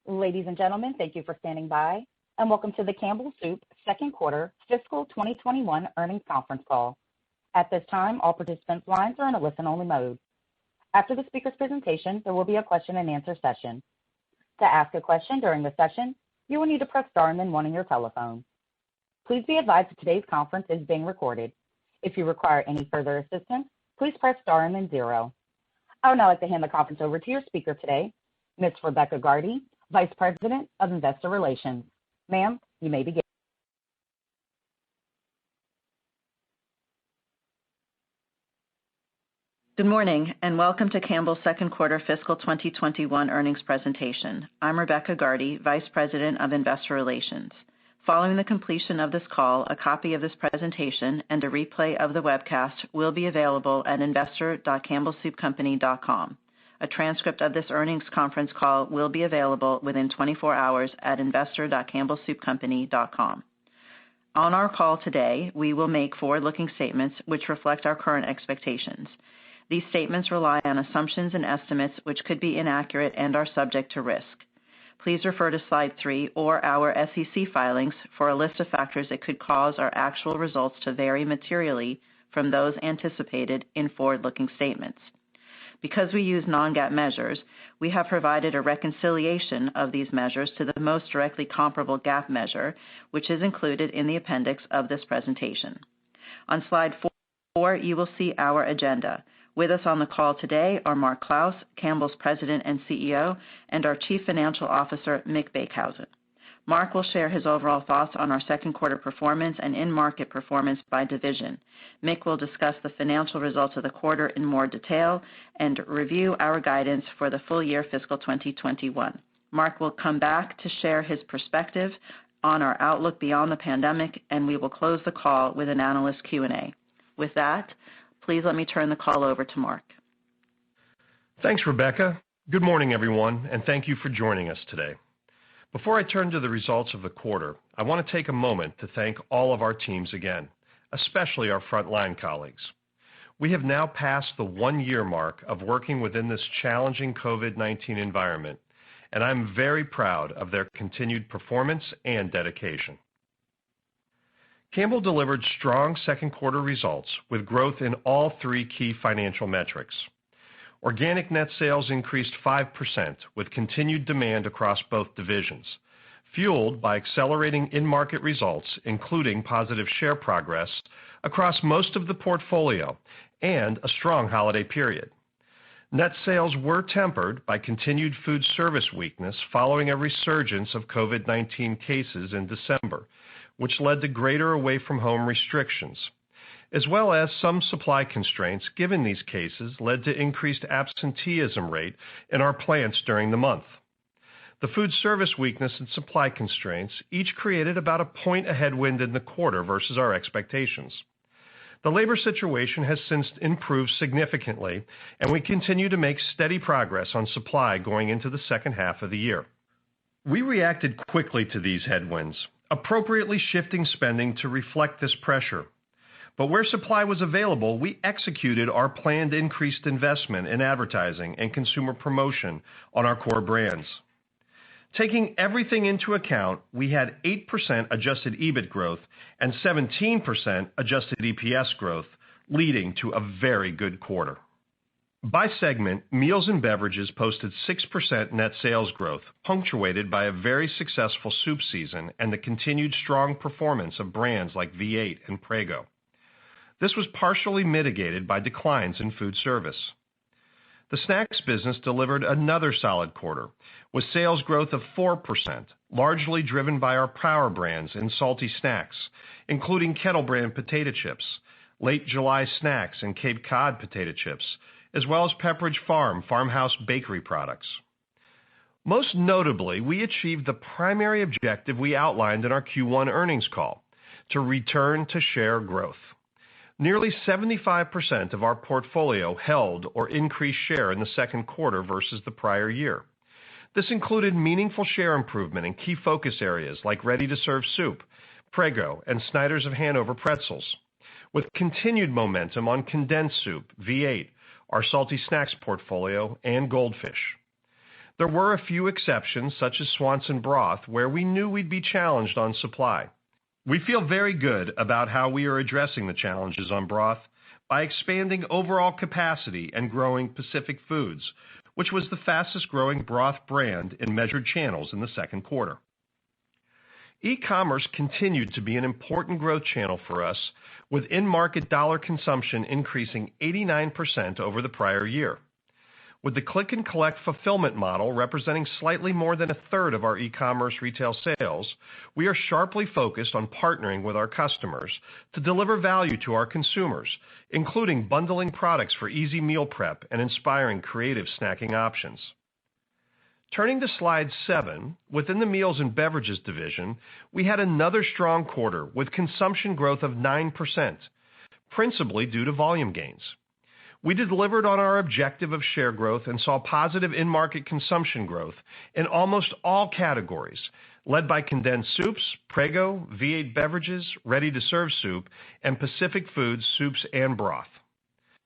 Ladies and gentlemen, thank you for standing by, and welcome to the Campbell Soup second quarter fiscal 2021 earnings conference call. At this time, all participants' lines are in a listen-only mode. After the speaker's presentation, there will be a question-and-answer session. To ask a question during the session, you will need to press star and then one on your telephone. Please be advised that today's conference is being recorded. If you require any further assistance, please press star and then zero. I would now like to hand the conference over to your speaker today, Ms. Rebecca Gardy, Vice President of Investor Relations. Ma'am, you may begin. Good morning, and welcome to Campbell's second quarter fiscal 2021 earnings presentation. I'm Rebecca Gardy, Vice President of Investor Relations. Following the completion of this call, a copy of this presentation and a replay of the webcast will be available at investor.campbellsoupcompany.com. A transcript of this earnings conference call will be available within 24 hours at investor.campbellsoupcompany.com. On our call today, we will make forward-looking statements which reflect our current expectations. These statements rely on assumptions and estimates which could be inaccurate and are subject to risk. Please refer to slide 3 or our SEC filings for a list of factors that could cause our actual results to vary materially from those anticipated in forward-looking statements. Because we use non-GAAP measures, we have provided a reconciliation of these measures to the most directly comparable GAAP measure, which is included in the appendix of this presentation. On slide 4, you will see our agenda. With us on the call today are Mark Clouse, Campbell's President and CEO, and our Chief Financial Officer, Mick Beekhuizen. Mark will share his overall thoughts on our second quarter performance and in-market performance by division. Mick will discuss the financial results of the quarter in more detail and review our guidance for the full year fiscal 2021. Mark will come back to share his perspective on our outlook beyond the pandemic, and we will close the call with an analyst Q&A. With that, please let me turn the call over to Mark. Thanks, Rebecca. Good morning, everyone, and thank you for joining us today. Before I turn to the results of the quarter, I want to take a moment to thank all of our teams again, especially our frontline colleagues. We have now passed the 1-year mark of working within this challenging COVID-19 environment, and I'm very proud of their continued performance and dedication. Campbell delivered strong second quarter results with growth in all 3 key financial metrics. Organic net sales increased 5% with continued demand across both divisions, fueled by accelerating in-market results, including positive share progress across most of the portfolio and a strong holiday period. Net sales were tempered by continued food service weakness following a resurgence of COVID-19 cases in December, which led to greater away-from-home restrictions, as well as some supply constraints given these cases led to increased absenteeism rate in our plants during the month. The food service weakness and supply constraints each created about a point of headwind in the quarter versus our expectations. The labor situation has since improved significantly, and we continue to make steady progress on supply going into the second half of the year. We reacted quickly to these headwinds, appropriately shifting spending to reflect this pressure. But where supply was available, we executed our planned increased investment in advertising and consumer promotion on our core brands. Taking everything into account, we had 8% adjusted EBIT growth and 17% adjusted EPS growth, leading to a very good quarter. By segment, Meals and Beverages posted 6% net sales growth, punctuated by a very successful soup season and the continued strong performance of brands like V8 and Prego. This was partially mitigated by declines in food service. The snacks business delivered another solid quarter, with sales growth of 4%, largely driven by our power brands in salty snacks, including Kettle Brand potato chips, Late July Snacks and Cape Cod potato chips, as well as Pepperidge Farm Farmhouse bakery products. Most notably, we achieved the primary objective we outlined in our Q1 earnings call, to return to share growth. Nearly 75% of our portfolio held or increased share in the second quarter versus the prior year. This included meaningful share improvement in key focus areas like ready-to-serve soup, Prego, and Snyder's of Hanover pretzels, with continued momentum on condensed soup, V8, our salty snacks portfolio, and Goldfish. There were a few exceptions, such as Swanson broth, where we knew we'd be challenged on supply. We feel very good about how we are addressing the challenges on broth by expanding overall capacity and growing Pacific Foods, which was the fastest growing broth brand in measured channels in the second quarter. E-commerce continued to be an important growth channel for us, with in-market dollar consumption increasing 89% over the prior year. With the click-and-collect fulfillment model representing slightly more than a third of our e-commerce retail sales, we are sharply focused on partnering with our customers to deliver value to our consumers, including bundling products for easy meal prep and inspiring creative snacking options. Turning to slide 7, within the Meals and Beverages division, we had another strong quarter with consumption growth of 9%, principally due to volume gains. We delivered on our objective of share growth and saw positive in-market consumption growth in almost all categories, led by condensed soups, Prego, V8 beverages, ready-to-serve soup, and Pacific Foods soups and broth.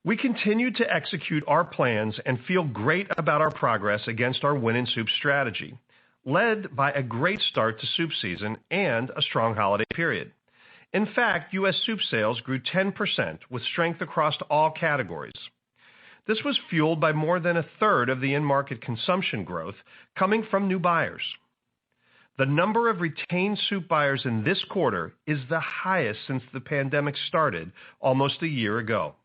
We continue to execute our plans and feel great about our progress against our Win in Soup strategy, led by a great start to soup season and a strong holiday period. In fact, U.S. soup sales grew 10% with strength across all categories. This was fueled by more than a third of the in-market consumption growth coming from new buyers. The number of retained soup buyers in this quarter is the highest since the pandemic started almost a year ago.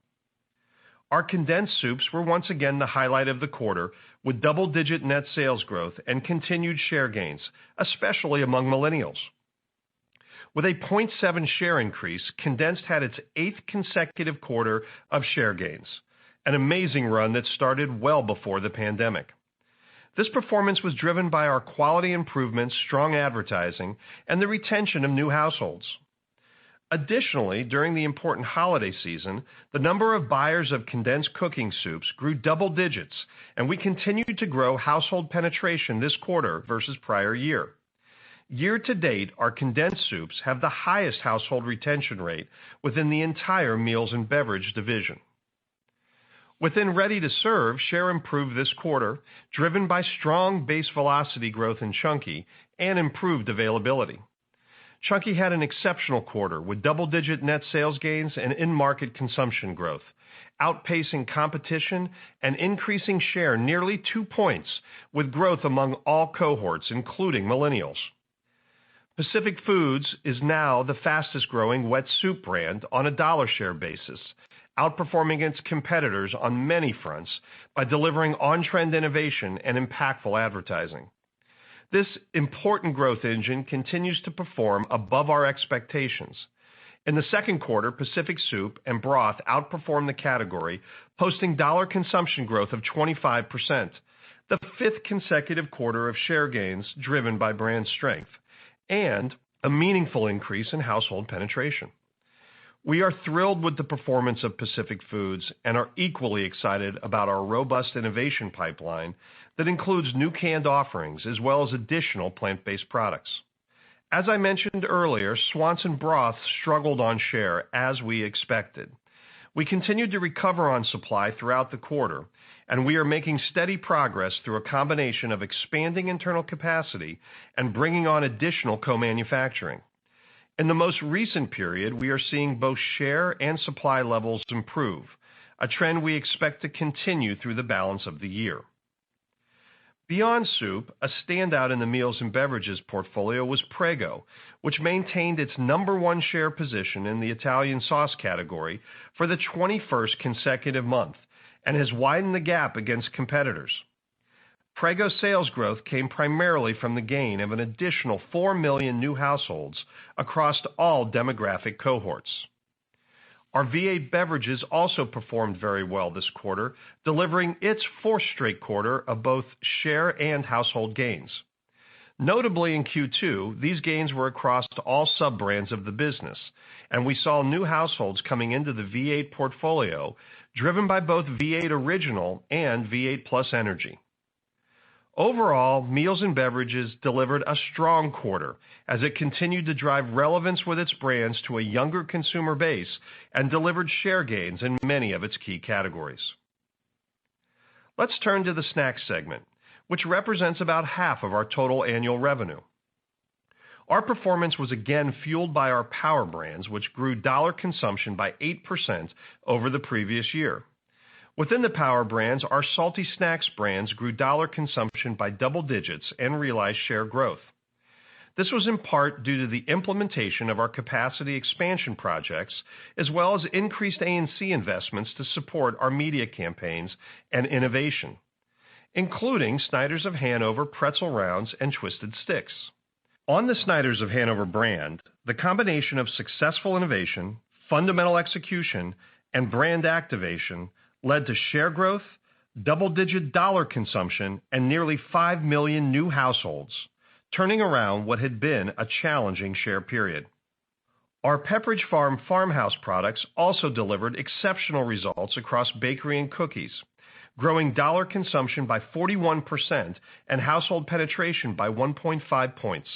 Our condensed soups were once again the highlight of the quarter, with double-digit net sales growth and continued share gains, especially among millennials. With a 0.7 share increase, condensed had its 8th consecutive quarter of share gains, an amazing run that started well before the pandemic. This performance was driven by our quality improvements, strong advertising, and the retention of new households. Additionally, during the important holiday season, the number of buyers of condensed cooking soups grew double digits, and we continued to grow household penetration this quarter versus prior year. Year to date, our condensed soups have the highest household retention rate within the entire Meals and Beverage division. Within ready-to-serve, share improved this quarter, driven by strong base velocity growth in Chunky and improved availability. Chunky had an exceptional quarter with double-digit net sales gains and in-market consumption growth, outpacing competition and increasing share nearly 2 points, with growth among all cohorts, including millennials. Pacific Foods is now the fastest-growing wet soup brand on a dollar share basis, outperforming its competitors on many fronts by delivering on-trend innovation and impactful advertising. This important growth engine continues to perform above our expectations. In the second quarter, Pacific Soup and Broth outperformed the category, posting dollar consumption growth of 25%, the 5th consecutive quarter of share gains driven by brand strength, and a meaningful increase in household penetration. We are thrilled with the performance of Pacific Foods and are equally excited about our robust innovation pipeline that includes new canned offerings as well as additional plant-based products. As I mentioned earlier, Swanson broth struggled on share as we expected. We continued to recover on supply throughout the quarter, and we are making steady progress through a combination of expanding internal capacity and bringing on additional co-manufacturing. In the most recent period, we are seeing both share and supply levels improve, a trend we expect to continue through the balance of the year. Beyond soup, a standout in the Meals and Beverages portfolio was Prego, which maintained its number 1 share position in the Italian sauce category for the 21st consecutive month and has widened the gap against competitors. Prego sales growth came primarily from the gain of an additional 4 million new households across all demographic cohorts. Our V8 beverages also performed very well this quarter, delivering its 4th straight quarter of both share and household gains. Notably in Q2, these gains were across all sub-brands of the business, and we saw new households coming into the V8 portfolio, driven by both V8 Original and V8 Plus Energy. Overall, Meals and Beverages delivered a strong quarter as it continued to drive relevance with its brands to a younger consumer base and delivered share gains in many of its key categories. Let's turn to the Snacks segment, which represents about half of our total annual revenue. Our performance was again fueled by our power brands, which grew dollar consumption by 8% over the previous year. Within the power brands, our salty snacks brands grew dollar consumption by double digits and realized share growth. This was in part due to the implementation of our capacity expansion projects, as well as increased A&C investments to support our media campaigns and innovation, including Snyder's of Hanover pretzel rounds and Twisted Sticks. On the Snyder's of Hanover brand, the combination of successful innovation, fundamental execution, and brand activation led to share growth, double-digit dollar consumption, and nearly 5 million new households, turning around what had been a challenging share period. Our Pepperidge Farm farmhouse products also delivered exceptional results across bakery and cookies, growing dollar consumption by 41% and household penetration by 1.5 points.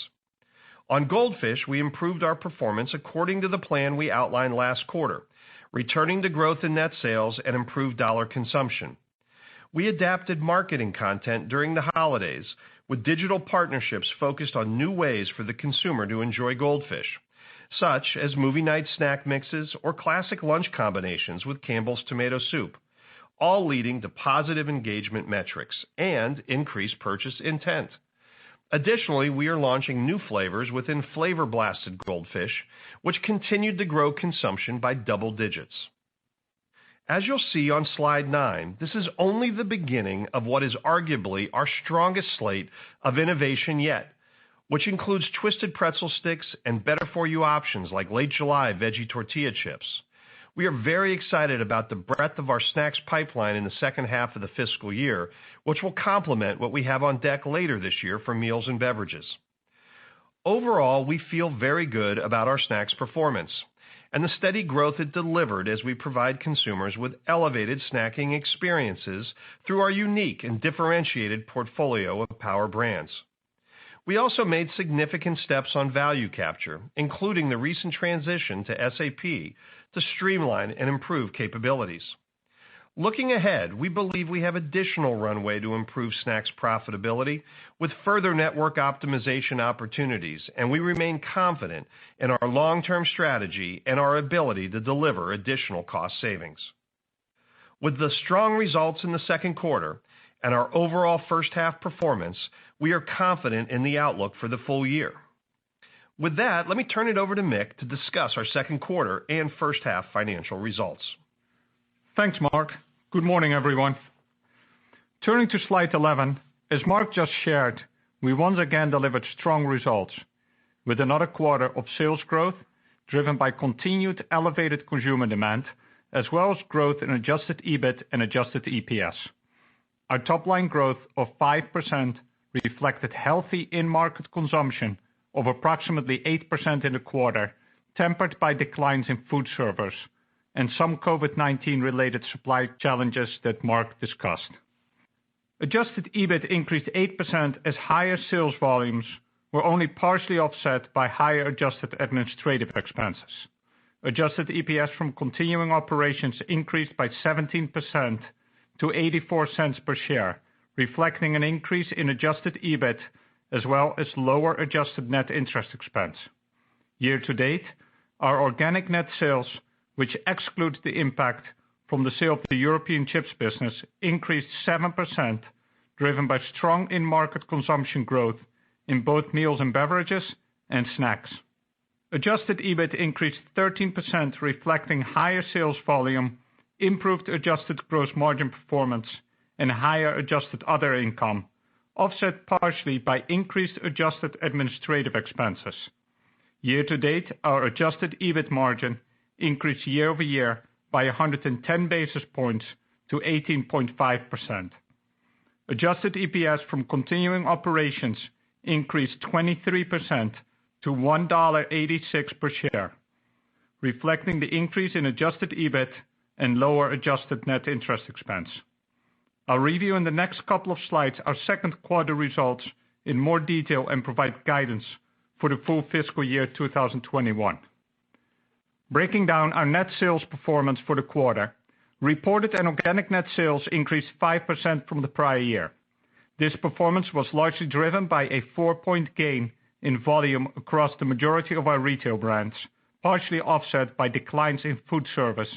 On Goldfish, we improved our performance according to the plan we outlined last quarter, returning to growth in net sales and improved dollar consumption. We adapted marketing content during the holidays with digital partnerships focused on new ways for the consumer to enjoy Goldfish, such as movie night snack mixes or classic lunch combinations with Campbell's tomato soup, all leading to positive engagement metrics and increased purchase intent. Additionally, we are launching new flavors within Flavor Blasted Goldfish, which continued to grow consumption by double digits. As you'll see on slide 9, this is only the beginning of what is arguably our strongest slate of innovation yet, which includes Twisted Pretzel Sticks and better-for-you options like Late July veggie tortilla chips. We are very excited about the breadth of our snacks pipeline in the second half of the fiscal year, which will complement what we have on deck later this year for meals and beverages. Overall, we feel very good about our snacks performance and the steady growth it delivered as we provide consumers with elevated snacking experiences through our unique and differentiated portfolio of power brands. We also made significant steps on value capture, including the recent transition to SAP to streamline and improve capabilities. Looking ahead, we believe we have additional runway to improve snacks profitability with further network optimization opportunities, and we remain confident in our long-term strategy and our ability to deliver additional cost savings. With the strong results in the second quarter and our overall first half performance, we are confident in the outlook for the full year. With that, let me turn it over to Mick to discuss our second quarter and first half financial results. Thanks, Mark. Good morning, everyone. Turning to slide 11, as Mark just shared, we once again delivered strong results with another quarter of sales growth driven by continued elevated consumer demand, as well as growth in adjusted EBIT and adjusted EPS. Our top-line growth of 5% reflected healthy in-market consumption of approximately 8% in the quarter, tempered by declines in food service and some COVID-19 related supply challenges that Mark discussed. Adjusted EBIT increased 8% as higher sales volumes were only partially offset by higher adjusted administrative expenses. Adjusted EPS from continuing operations increased by 17% to 84 cents per share, reflecting an increase in adjusted EBIT as well as lower adjusted net interest expense. Year to date, our organic net sales, which excludes the impact from the sale of the European chips business, increased 7%, driven by strong in-market consumption growth in both meals and beverages and snacks. Adjusted EBIT increased 13%, reflecting higher sales volume, improved adjusted gross margin performance, and higher adjusted other income, offset partially by increased adjusted administrative expenses. Year to date, our adjusted EBIT margin increased year over year by 110 basis points to 18.5%. Adjusted EPS from continuing operations increased 23% to $1.86 per share, reflecting the increase in adjusted EBIT and lower adjusted net interest expense. I'll review in the next couple of slides our second quarter results in more detail and provide guidance for the full fiscal year 2021. Breaking down our net sales performance for the quarter, reported and organic net sales increased 5% from the prior year. This performance was largely driven by a 4-point gain in volume across the majority of our retail brands, partially offset by declines in food service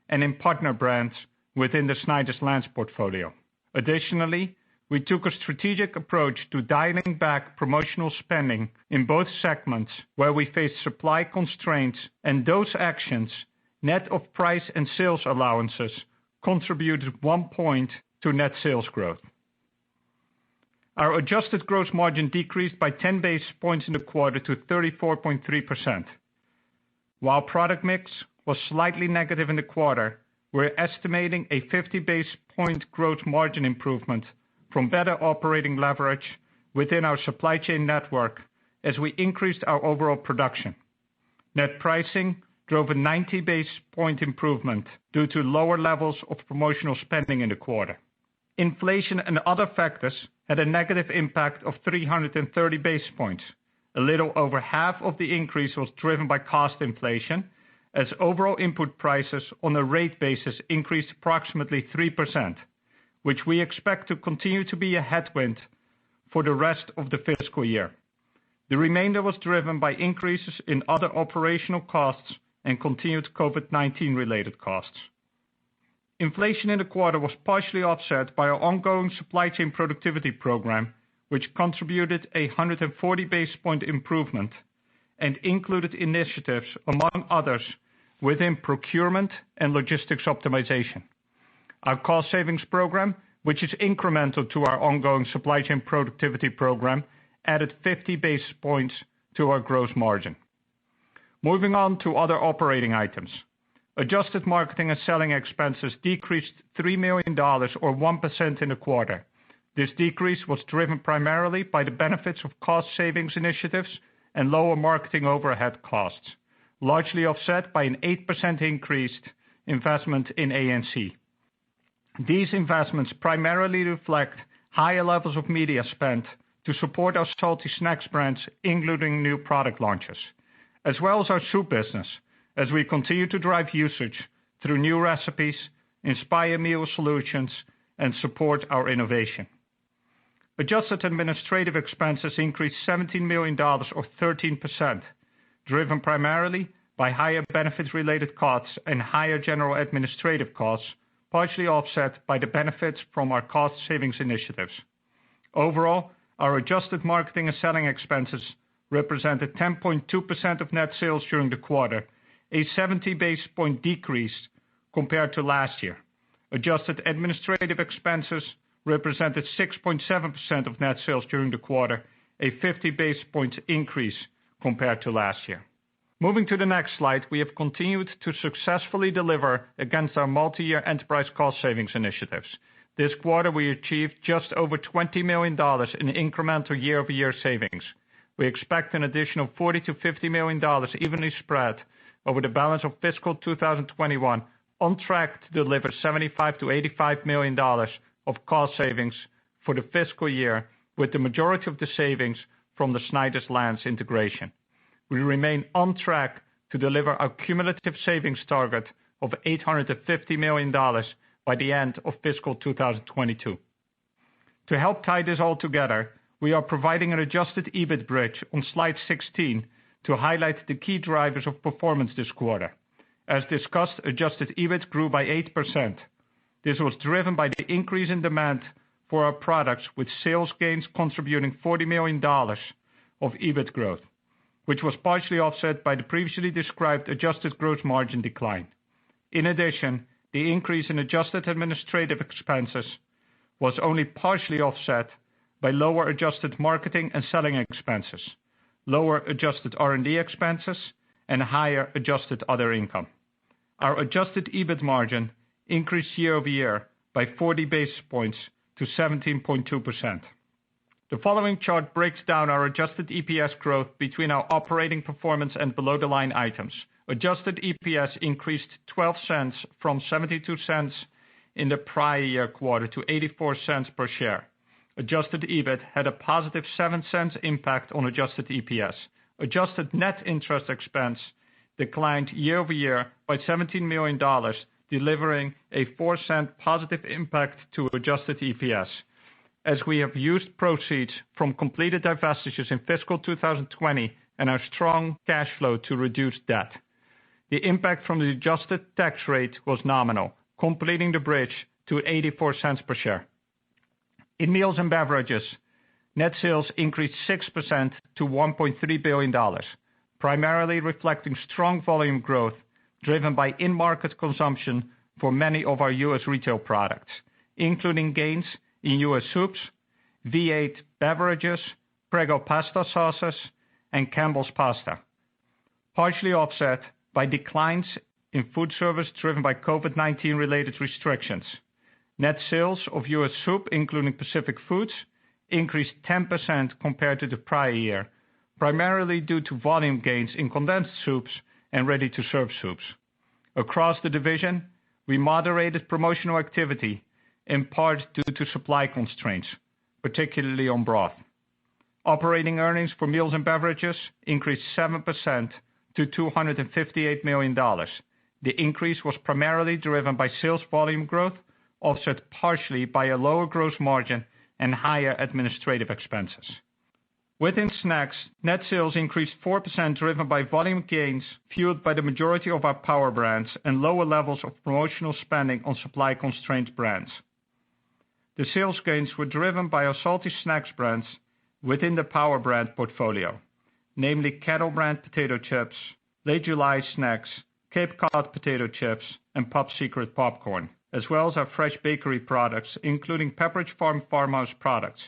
and in partner brands within the Snyder's-Lance portfolio. Additionally, we took a strategic approach to dialing back promotional spending in both segments where we faced supply constraints, and those actions, net of price and sales allowances, contributed 1 point to net sales growth. Our adjusted gross margin decreased by 10 basis points in the quarter to 34.3%. While product mix was slightly negative in the quarter, we're estimating a 50 basis point gross margin improvement from better operating leverage within our supply chain network as we increased our overall production. Net pricing drove a 90 basis point improvement due to lower levels of promotional spending in the quarter. Inflation and other factors had a negative impact of 330 basis points. A little over half of the increase was driven by cost inflation, as overall input prices on a rate basis increased approximately 3%, which we expect to continue to be a headwind for the rest of the fiscal year. The remainder was driven by increases in other operational costs and continued COVID-19 related costs. Inflation in the quarter was partially offset by our ongoing supply chain productivity program, which contributed a 140 basis point improvement and included initiatives, among others, within procurement and logistics optimization. Our cost savings program, which is incremental to our ongoing supply chain productivity program, added 50 basis points to our gross margin. Moving on to other operating items. Adjusted marketing and selling expenses decreased $3 million or 1% in the quarter. This decrease was driven primarily by the benefits of cost savings initiatives and lower marketing overhead costs, largely offset by an 8% increased investment in A&C. These investments primarily reflect higher levels of media spend to support our salty snacks brands, including new product launches, as well as our soup business, as we continue to drive usage through new recipes, inspire meal solutions, and support our innovation. Adjusted administrative expenses increased $17 million or 13%, driven primarily by higher benefits-related costs and higher general administrative costs, partially offset by the benefits from our cost savings initiatives. Overall, our adjusted marketing and selling expenses represented 10.2% of net sales during the quarter, a 70 basis point decrease compared to last year. Adjusted administrative expenses represented 6.7% of net sales during the quarter, a 50 basis point increase compared to last year. Moving to the next slide, we have continued to successfully deliver against our multi-year enterprise cost savings initiatives. This quarter, we achieved just over $20 million in incremental year-over-year savings. We expect an additional $40 to $50 million evenly spread over the balance of fiscal 2021, on track to deliver $75 to $85 million of cost savings for the fiscal year, with the majority of the savings from the Snyder's-Lance integration. We remain on track to deliver our cumulative savings target of $850 million by the end of fiscal 2022. To help tie this all together, we are providing an adjusted EBIT bridge on slide 16 to highlight the key drivers of performance this quarter. As discussed, adjusted EBIT grew by 8%. This was driven by the increase in demand for our products, with sales gains contributing $40 million of EBIT growth, which was partially offset by the previously described adjusted gross margin decline. In addition, the increase in adjusted administrative expenses was only partially offset by lower adjusted marketing and selling expenses, lower adjusted R&D expenses, and higher adjusted other income. Our adjusted EBIT margin increased year-over-year by 40 basis points to 17.2%. The following chart breaks down our adjusted EPS growth between our operating performance and below-the-line items. Adjusted EPS increased 12 cents from 72 cents in the prior year quarter to 84 cents per share. Adjusted EBIT had a positive 7 cents impact on adjusted EPS. Adjusted net interest expense declined year-over-year by $17 million, delivering a 4-cent positive impact to adjusted EPS. as we have used proceeds from completed divestitures in fiscal 2020 and our strong cash flow to reduce debt. The impact from the adjusted tax rate was nominal, completing the bridge to 84 cents per share. In Meals and Beverages, net sales increased 6% to $1.3 billion, primarily reflecting strong volume growth driven by in-market consumption for many of our U.S. retail products, including gains in U.S. soups, V8 beverages, Prego pasta sauces, and Campbell's pasta, partially offset by declines in food service driven by COVID-19 related restrictions. Net sales of U.S. soup, including Pacific Foods, increased 10% compared to the prior year, primarily due to volume gains in condensed soups and ready-to-serve soups. Across the division, we moderated promotional activity, in part due to supply constraints, particularly on broth. Operating earnings for Meals and Beverages increased 7% to $258 million. The increase was primarily driven by sales volume growth, offset partially by a lower gross margin and higher administrative expenses. Within snacks, net sales increased 4% driven by volume gains fueled by the majority of our power brands and lower levels of promotional spending on supply-constrained brands. The sales gains were driven by our salty snacks brands within the power brand portfolio, namely Kettle Brand potato chips, Late July snacks, Cape Cod potato chips, and Pop Secret popcorn, as well as our fresh bakery products, including Pepperidge Farm Farmhouse products.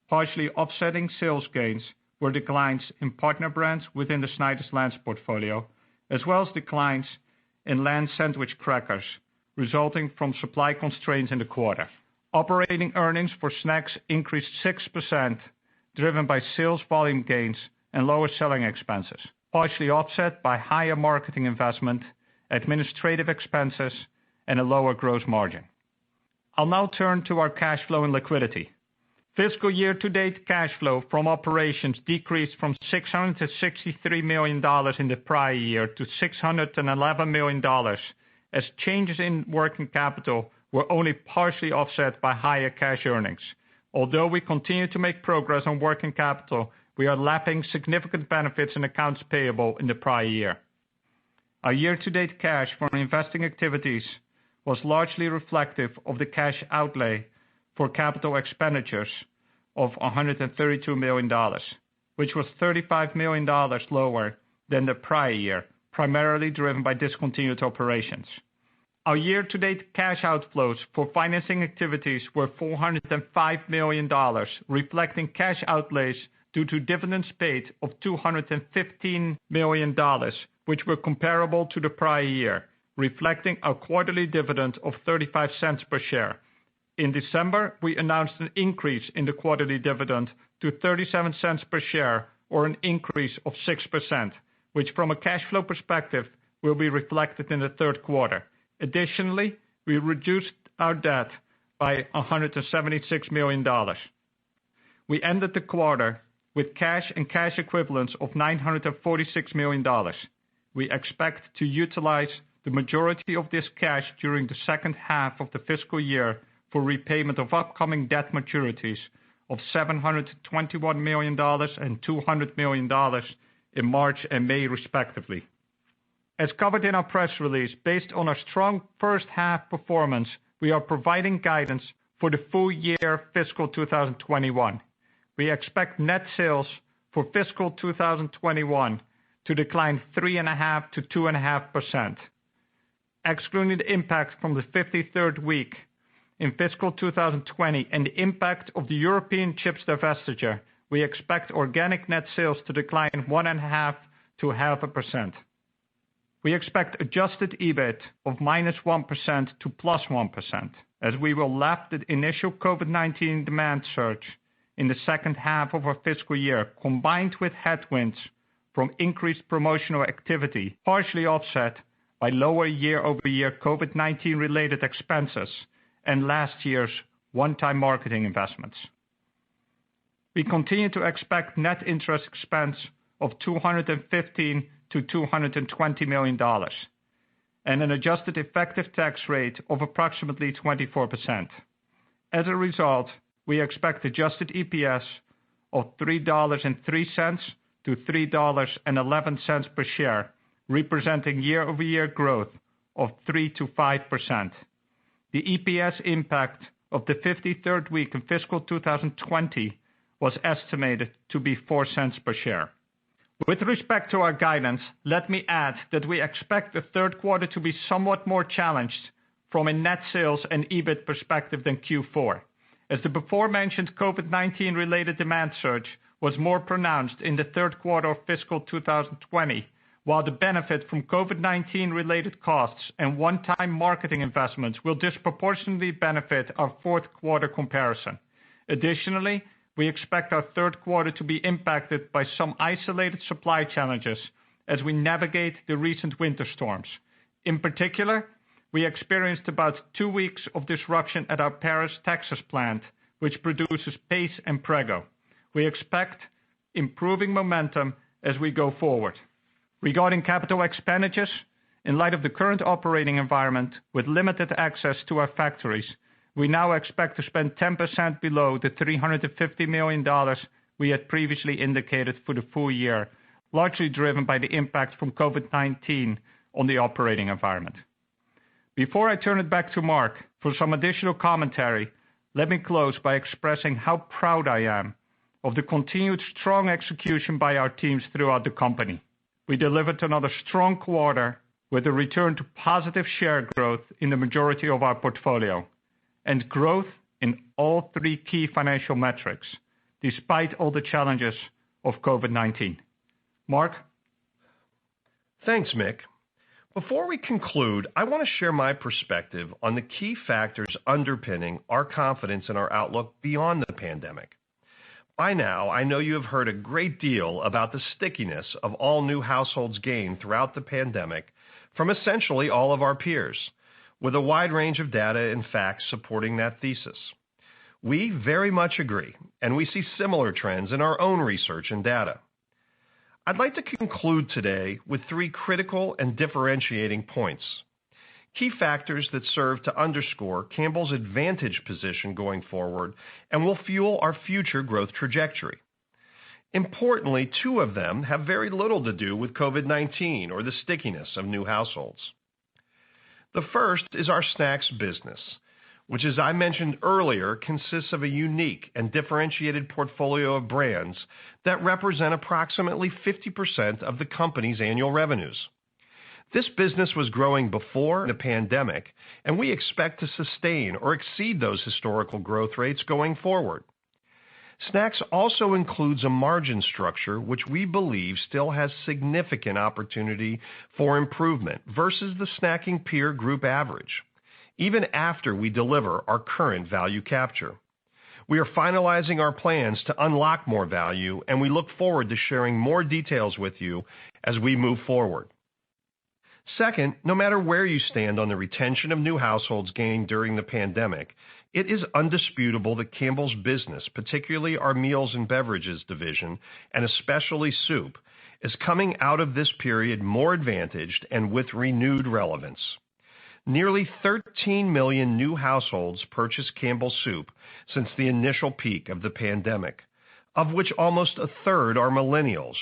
Partially offsetting sales gains were declines in partner brands within the Snyder's-Lance portfolio, as well as declines in Lance sandwich crackers, resulting from supply constraints in the quarter. Operating earnings for snacks increased 6%, driven by sales volume gains and lower selling expenses, partially offset by higher marketing investment, administrative expenses, and a lower gross margin. I'll now turn to our cash flow and liquidity. Fiscal year-to-date cash flow from operations decreased from $663 million in the prior year to $611 million, as changes in working capital were only partially offset by higher cash earnings. Although we continue to make progress on working capital, we are lapping significant benefits in accounts payable in the prior year. Our year-to-date cash for investing activities was largely reflective of the cash outlay for capital expenditures of $132 million, which was $35 million lower than the prior year, primarily driven by discontinued operations. Our year-to-date cash outflows for financing activities were $405 million, reflecting cash outlays due to dividends paid of $215 million, which were comparable to the prior year, reflecting our quarterly dividend of 35 cents per share. In December, we announced an increase in the quarterly dividend to 37 cents per share, or an increase of 6%, which from a cash flow perspective will be reflected in the third quarter. Additionally, we reduced our debt by $176 million. We ended the quarter with cash and cash equivalents of $946 million. We expect to utilize the majority of this cash during the second half of the fiscal year for repayment of upcoming debt maturities of $721 million and $200 million in March and May, respectively. As covered in our press release, based on our strong first half performance, we are providing guidance for the full year fiscal 2021. We expect net sales for fiscal 2021 to decline 3.5% to 2.5%. Excluding the impact from the 53rd week in fiscal 2020 and the impact of the European chips divestiture, we expect organic net sales to decline 1.5% to 0.5%. We expect adjusted EBIT of -1% to +1%, as we will lap the initial COVID-19 demand surge in the second half of our fiscal year, combined with headwinds from increased promotional activity, partially offset by lower year-over-year COVID-19 related expenses and last year's one-time marketing investments. We continue to expect net interest expense of $215 to $220 million and an adjusted effective tax rate of approximately 24%. As a result, we expect adjusted EPS of $3.03 to $3.11 per share, representing year-over-year growth of 3 to 5%. The EPS impact of the 53rd week in fiscal 2020 was estimated to be 4 cents per share. With respect to our guidance, let me add that we expect the third quarter to be somewhat more challenged from a net sales and EBIT perspective than Q4, as the before-mentioned COVID-19 related demand surge was more pronounced in the third quarter of fiscal 2020, while the benefit from COVID-19 related costs and one-time marketing investments will disproportionately benefit our fourth quarter comparison. Additionally, we expect our third quarter to be impacted by some isolated supply challenges as we navigate the recent winter storms. In particular, we experienced about 2 weeks of disruption at our Paris, Texas plant, which produces Pace and Prego. We expect improving momentum as we go forward. Regarding capital expenditures, in light of the current operating environment with limited access to our factories, we now expect to spend 10% below the $350 million we had previously indicated for the full year, largely driven by the impact from COVID-19 on the operating environment. Before I turn it back to Mark for some additional commentary, let me close by expressing how proud I am of the continued strong execution by our teams throughout the company. We delivered another strong quarter with a return to positive share growth in the majority of our portfolio and growth in all 3 key financial metrics, despite all the challenges of COVID-19. Mark? Thanks, Mick. Before we conclude, I want to share my perspective on the key factors underpinning our confidence in our outlook beyond the pandemic. By now, I know you have heard a great deal about the stickiness of all new households gained throughout the pandemic from essentially all of our peers, with a wide range of data and facts supporting that thesis. We very much agree, and we see similar trends in our own research and data. I'd like to conclude today with 3 critical and differentiating points, key factors that serve to underscore Campbell's advantage position going forward and will fuel our future growth trajectory. Importantly, 2 of them have very little to do with COVID-19 or the stickiness of new households. The first is our snacks business, which, as I mentioned earlier, consists of a unique and differentiated portfolio of brands that represent approximately 50% of the company's annual revenues. This business was growing before the pandemic, and we expect to sustain or exceed those historical growth rates going forward. Snacks also includes a margin structure which we believe still has significant opportunity for improvement versus the snacking peer group average, even after we deliver our current value capture. We are finalizing our plans to unlock more value, and we look forward to sharing more details with you as we move forward. Second, no matter where you stand on the retention of new households gained during the pandemic, it is undisputable that Campbell's business, particularly our meals and beverages division, and especially soup, is coming out of this period more advantaged and with renewed relevance. Nearly 13 million new households purchased Campbell soup since the initial peak of the pandemic, of which almost a third are millennials,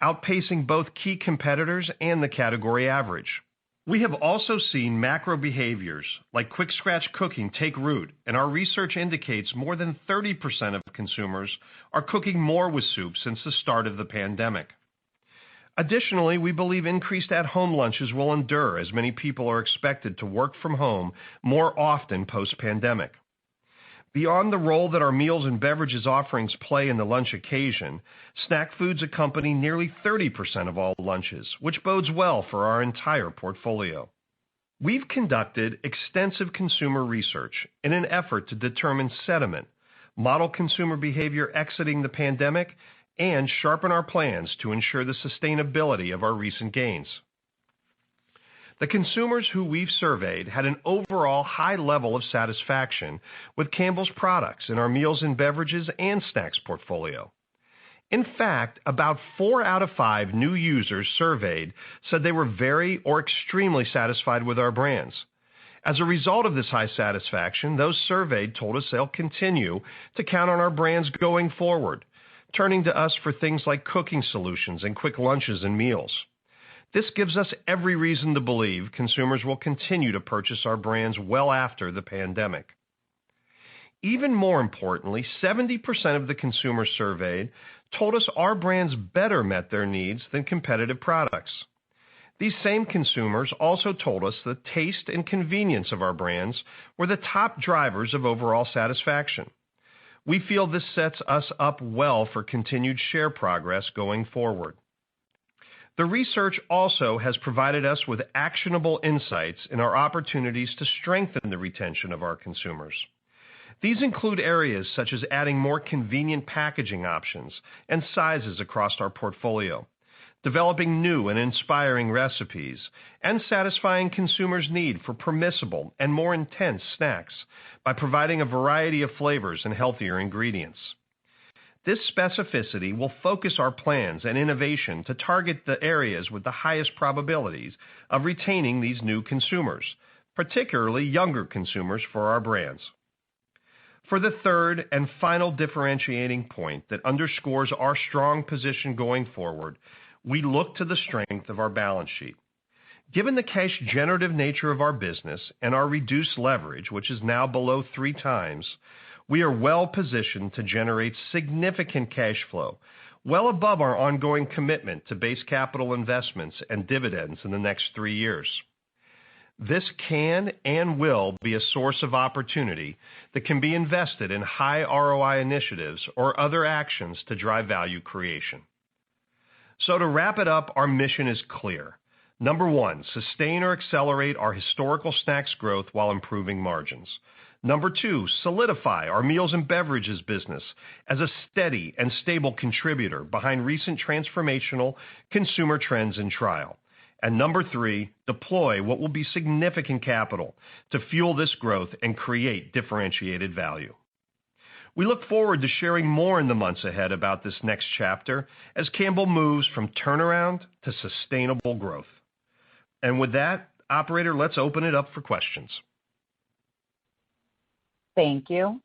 outpacing both key competitors and the category average. We have also seen macro behaviors like quick scratch cooking take root, and our research indicates more than 30% of consumers are cooking more with soup since the start of the pandemic. Additionally, we believe increased at-home lunches will endure as many people are expected to work from home more often post-pandemic. Beyond the role that our meals and beverages offerings play in the lunch occasion, snack foods accompany nearly 30% of all lunches, which bodes well for our entire portfolio. We've conducted extensive consumer research in an effort to determine sentiment, model consumer behavior exiting the pandemic, and sharpen our plans to ensure the sustainability of our recent gains. The consumers who we've surveyed had an overall high level of satisfaction with Campbell's products in our meals and beverages and snacks portfolio. In fact, about 4 out of 5 new users surveyed said they were very or extremely satisfied with our brands. As a result of this high satisfaction, those surveyed told us they'll continue to count on our brands going forward, turning to us for things like cooking solutions and quick lunches and meals. This gives us every reason to believe consumers will continue to purchase our brands well after the pandemic. Even more importantly, 70% of the consumers surveyed told us our brands better met their needs than competitive products. These same consumers also told us the taste and convenience of our brands were the top drivers of overall satisfaction. We feel this sets us up well for continued share progress going forward. The research also has provided us with actionable insights in our opportunities to strengthen the retention of our consumers. These include areas such as adding more convenient packaging options and sizes across our portfolio, developing new and inspiring recipes, and satisfying consumers' need for permissible and more intense snacks by providing a variety of flavors and healthier ingredients. This specificity will focus our plans and innovation to target the areas with the highest probabilities of retaining these new consumers, particularly younger consumers for our brands. For the third and final differentiating point that underscores our strong position going forward, we look to the strength of our balance sheet. Given the cash generative nature of our business and our reduced leverage, which is now below 3 times, we are well positioned to generate significant cash flow, well above our ongoing commitment to base capital investments and dividends in the next 3 years. This can and will be a source of opportunity that can be invested in high ROI initiatives or other actions to drive value creation. So to wrap it up, our mission is clear. Number 1, sustain or accelerate our historical snacks growth while improving margins. Number 2, solidify our meals and beverages business as a steady and stable contributor behind recent transformational consumer trends and trial. And number 3, deploy what will be significant capital to fuel this growth and create differentiated value. We look forward to sharing more in the months ahead about this next chapter as Campbell moves from turnaround to sustainable growth. And with that, operator, let's open it up for questions. Thank you.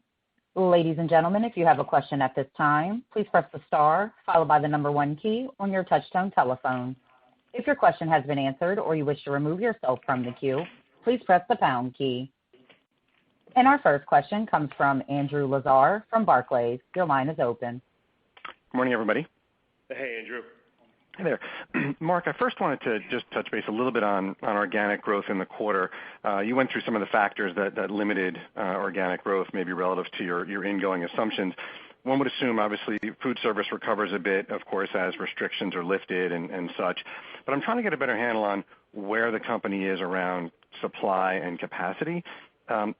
Ladies and gentlemen, if you have a question at this time, please press the star followed by the number 1 key on your touchtone telephone. If your question has been answered or you wish to remove yourself from the queue, please press the pound key. And our first question comes from Andrew Lazar from Barclays. Your line is open. Good morning, everybody. Hey, Andrew. Hey there. Mark, I first wanted to just touch base a little bit on organic growth in the quarter. You went through some of the factors that limited organic growth, maybe relative to your ingoing assumptions. One would assume, obviously, food service recovers a bit, of course, as restrictions are lifted and such. But I'm trying to get a better handle on where the company is around supply and capacity.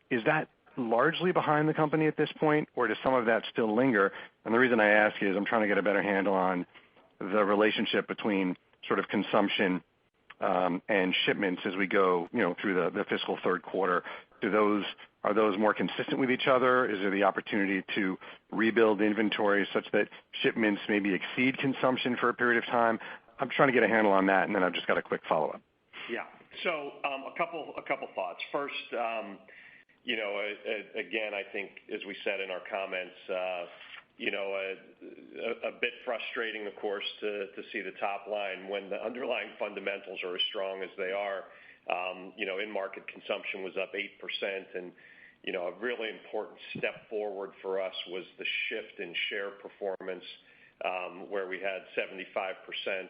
Is that largely behind the company at this point, or does some of that still linger? And the reason I ask is I'm trying to get a better handle on the relationship between sort of consumption and shipments as we go, through the fiscal third quarter. Are those more consistent with each other? Is there the opportunity to rebuild inventory such that shipments maybe exceed consumption for a period of time? I'm trying to get a handle on that, and then I've just got a quick follow-up. Yeah. So a couple thoughts. First, again, I think as we said in our comments, a bit frustrating, of course, to see the top line when the underlying fundamentals are as strong as they are. In-market consumption was up 8%, and a really important step forward for us was the shift in share performance, where we had 75%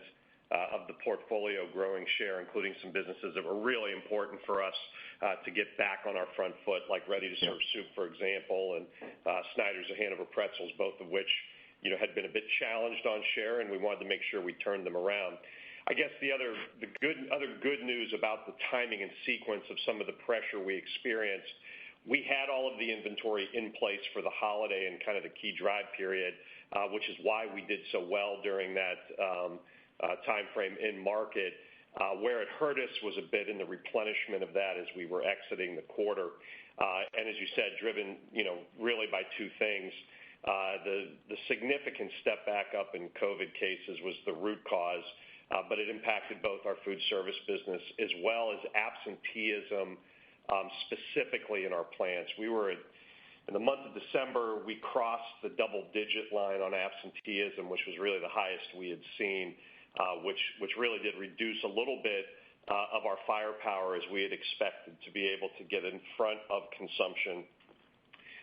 of the portfolio growing share, including some businesses that were really important for us to get back on our front foot, like ready-to-serve soup, for example, and Snyder's and Hanover pretzels, both of which had been a bit challenged on share, and we wanted to make sure we turned them around. I guess the other good news about the timing and sequence of some of the pressure we experienced, we had all of the inventory in place for the holiday and kind of the key drive period, which is why we did so well during that time frame in market. Where it hurt us was a bit in the replenishment of that as we were exiting the quarter. And as you said, driven really by 2 things. The significant step back up in COVID cases was the root cause, but it impacted both our food service business as well as absenteeism specifically in our plants. In the month of December, we crossed the double-digit line on absenteeism, which was really the highest we had seen, which really did reduce a little bit of our firepower as we had expected to be able to get in front of consumption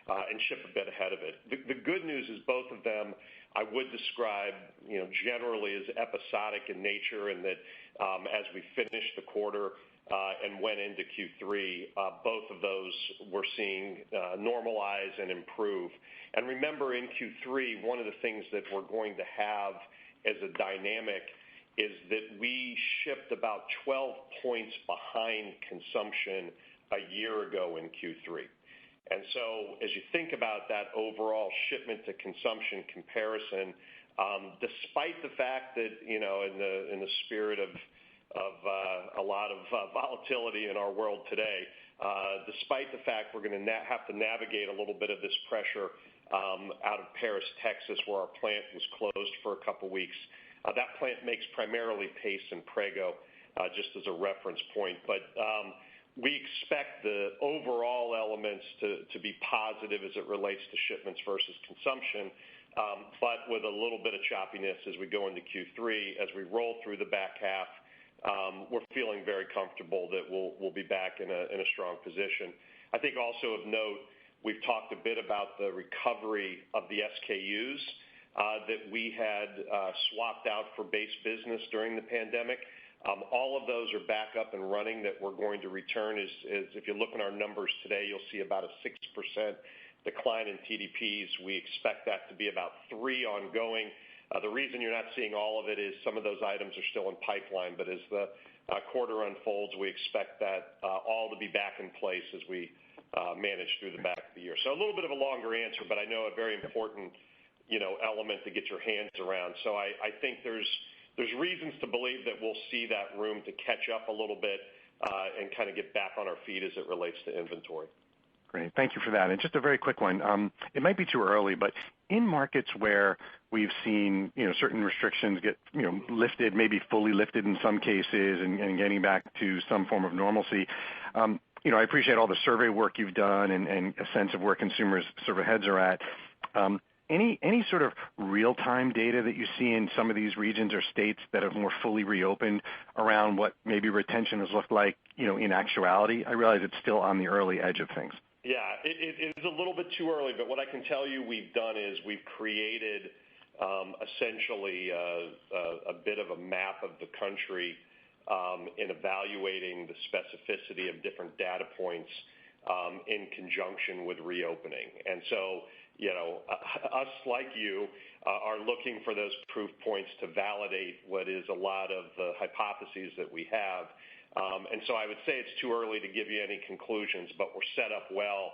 and ship a bit ahead of it. The good news is both of them I would describe, generally as episodic in nature, and that as we finished the quarter and went into Q3, both of those we're seeing normalize and improve. And remember, in Q3, one of the things that we're going to have as a dynamic is that we shipped about 12 points behind consumption a year ago in Q3. And so as you think about that overall shipment to consumption comparison, despite the fact that, in the spirit of a lot of volatility in our world today, despite the fact we're going to have to navigate a little bit of this pressure out of Paris, Texas, where our plant was closed for a couple weeks. That plant makes primarily paste and Prego, just as a reference point. But we expect the overall elements to be positive as it relates to shipments versus consumption, but with a little bit of choppiness as we go into Q3. As we roll through the back half, we're feeling very comfortable that we'll be back in a strong position. I think also of note, we've talked a bit about the recovery of the SKUs that we had swapped out for base business during the pandemic. All of those are back up and running that we're going to return. If you look at our numbers today, you'll see about a 6% decline in TDPs. We expect that to be about 3% ongoing. The reason you're not seeing all of it is some of those items are still in pipeline, but as the quarter unfolds, we expect that all to be back in place as we manage through the back of the year. So a little bit of a longer answer, but I know a very important element to get your hands around. So I think there's reasons to believe that we'll see that room to catch up a little bit and kind of get back on our feet as it relates to inventory. Great. Thank you for that. And just a very quick one. It might be too early, but in markets where we've seen, certain restrictions get, lifted, maybe fully lifted in some cases and getting back to some form of normalcy, I appreciate all the survey work you've done and a sense of where consumers' sort of heads are at. Any sort of real-time data that you see in some of these regions or states that have more fully reopened around what maybe retention has looked like, in actuality? I realize it's still on the early edge of things. Yeah, it is a little bit too early, but what I can tell you we've done is we've created essentially a bit of a map of the country in evaluating the specificity of different data points in conjunction with reopening. And so, us like you are looking for those proof points to validate what is a lot of the hypotheses that we have. And so I would say it's too early to give you any conclusions, but we're set up well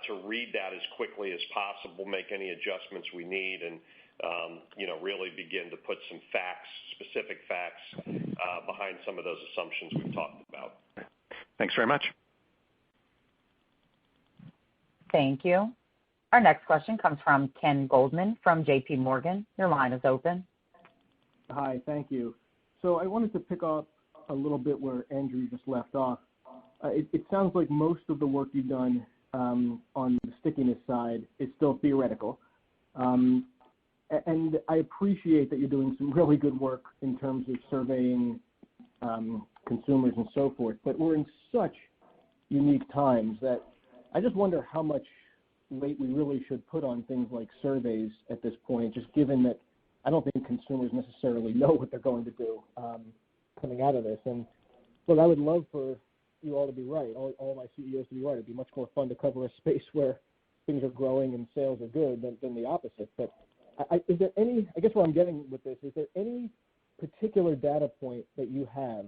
to read that as quickly as possible, make any adjustments we need, and really begin to put some facts, specific facts, behind some of those assumptions we've talked about. Thanks very much. Thank you. Our next question comes from Ken Goldman from J.P. Morgan. Your line is open. Hi, thank you. So I wanted to pick up a little bit where Andrew just left off. It sounds like most of the work you've done on the stickiness side is still theoretical. And I appreciate that you're doing some really good work in terms of surveying consumers and so forth, but we're in such unique times that I just wonder how much weight we really should put on things like surveys at this point, just given that I don't think consumers necessarily know what they're going to do coming out of this. And look, I would love for you all to be right, all my CEOs to be right. It'd be much more fun to cover a space where things are growing and sales are good than the opposite. But is there any, I guess where I'm getting with this, is there any particular data point that you have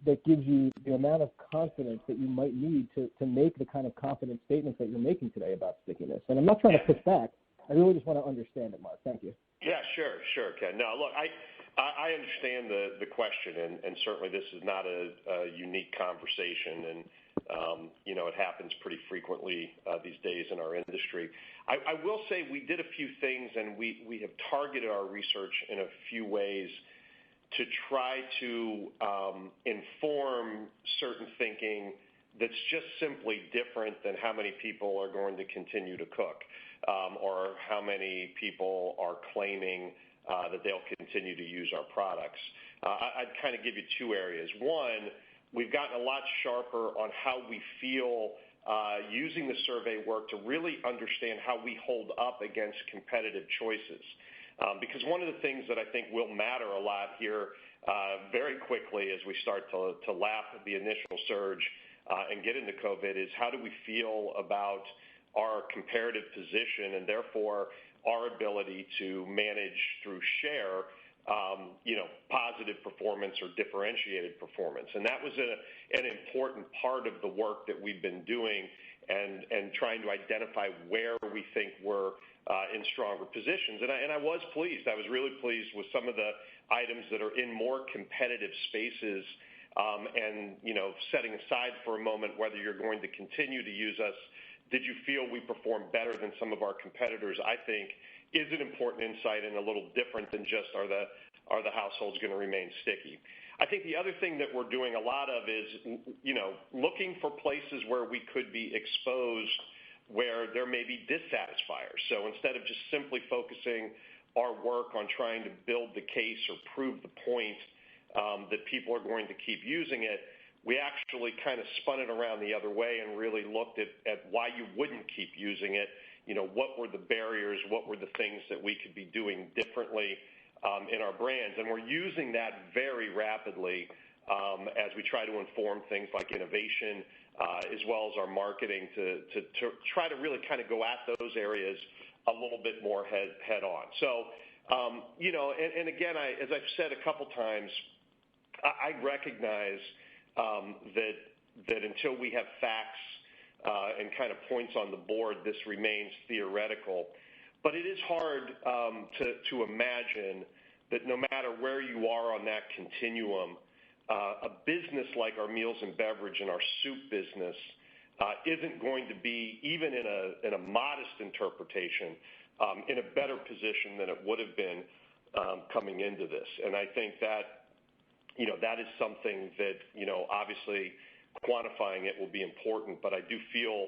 that gives you the amount of confidence that you might need to make the kind of confident statements that you're making today about stickiness? And I'm not trying to push back. I really just want to understand it, Mark. Thank you. Yeah, sure, Ken. No, look, I understand the question, and certainly this is not a unique conversation, and it happens pretty frequently these days in our industry. I will say we did a few things, and we have targeted our research in a few ways to try to inform certain thinking that's just simply different than how many people are going to continue to cook, or how many people are claiming that they'll continue to use our products. I'd kind of give you two areas. One, we've gotten a lot sharper on how we feel using the survey work to really understand how we hold up against competitive choices. Because one of the things that I think will matter a lot here very quickly as we start to lap the initial surge and get into COVID is how do we feel about our comparative position and therefore our ability to manage through share positive performance or differentiated performance. And that was an important part of the work that we've been doing and trying to identify where we think we're in stronger positions. And I was pleased. I was really pleased with some of the items that are in more competitive spaces. And setting aside for a moment whether you're going to continue to use us, did you feel we performed better than some of our competitors? I think is an important insight and a little different than just are the households going to remain sticky. I think the other thing that we're doing a lot of is looking for places where we could be exposed where there may be dissatisfiers. So instead of just simply focusing our work on trying to build the case or prove the point that people are going to keep using it, we actually kind of spun it around the other way and really looked at why you wouldn't keep using it. What were the barriers? What were the things that we could be doing differently in our brands? And we're using that very rapidly as we try to inform things like innovation as well as our marketing to try to really kind of go at those areas a little bit more head on. So, and again, as I've said a couple times, I recognize that until we have facts and kind of points on the board, this remains theoretical. But it is hard to imagine that no matter where you are on that continuum, a business like our meals and beverage and our soup business isn't going to be, even in a modest interpretation, in a better position than it would have been coming into this. And I think that that is something that obviously quantifying it will be important. But I do feel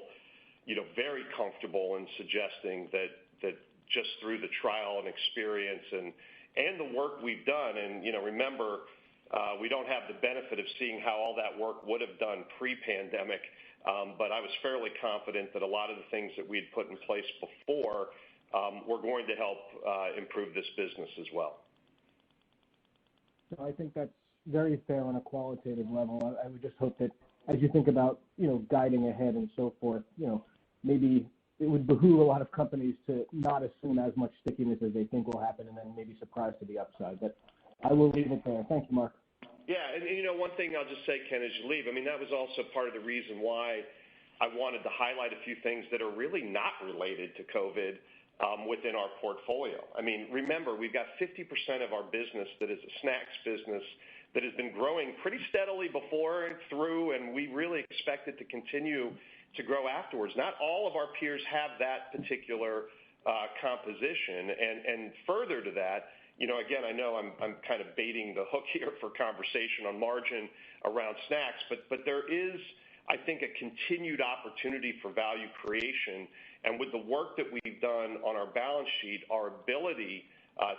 very comfortable in suggesting that just through the trial and experience and the work we've done, and remember, we don't have the benefit of seeing how all that work would have done pre-pandemic, but I was fairly confident that a lot of the things that we had put in place before were going to help improve this business as well. So I think that's very fair on a qualitative level. I would just hope that as you think about, guiding ahead and so forth, maybe it would behoove a lot of companies to not assume as much stickiness as they think will happen and then maybe surprise to the upside. But I will leave it there. Thank you, Mark. Yeah, and one thing I'll just say, Ken, as you leave, that was also part of the reason why I wanted to highlight a few things that are really not related to COVID within our portfolio. Remember, we've got 50% of our business that is a snacks business that has been growing pretty steadily before and through, and we really expect it to continue to grow afterwards. Not all of our peers have that particular composition, and further to that, again, I know I'm kind of baiting the hook here for conversation on margin around snacks, but there is, I think, a continued opportunity for value creation, and with the work that we've done on our balance sheet, our ability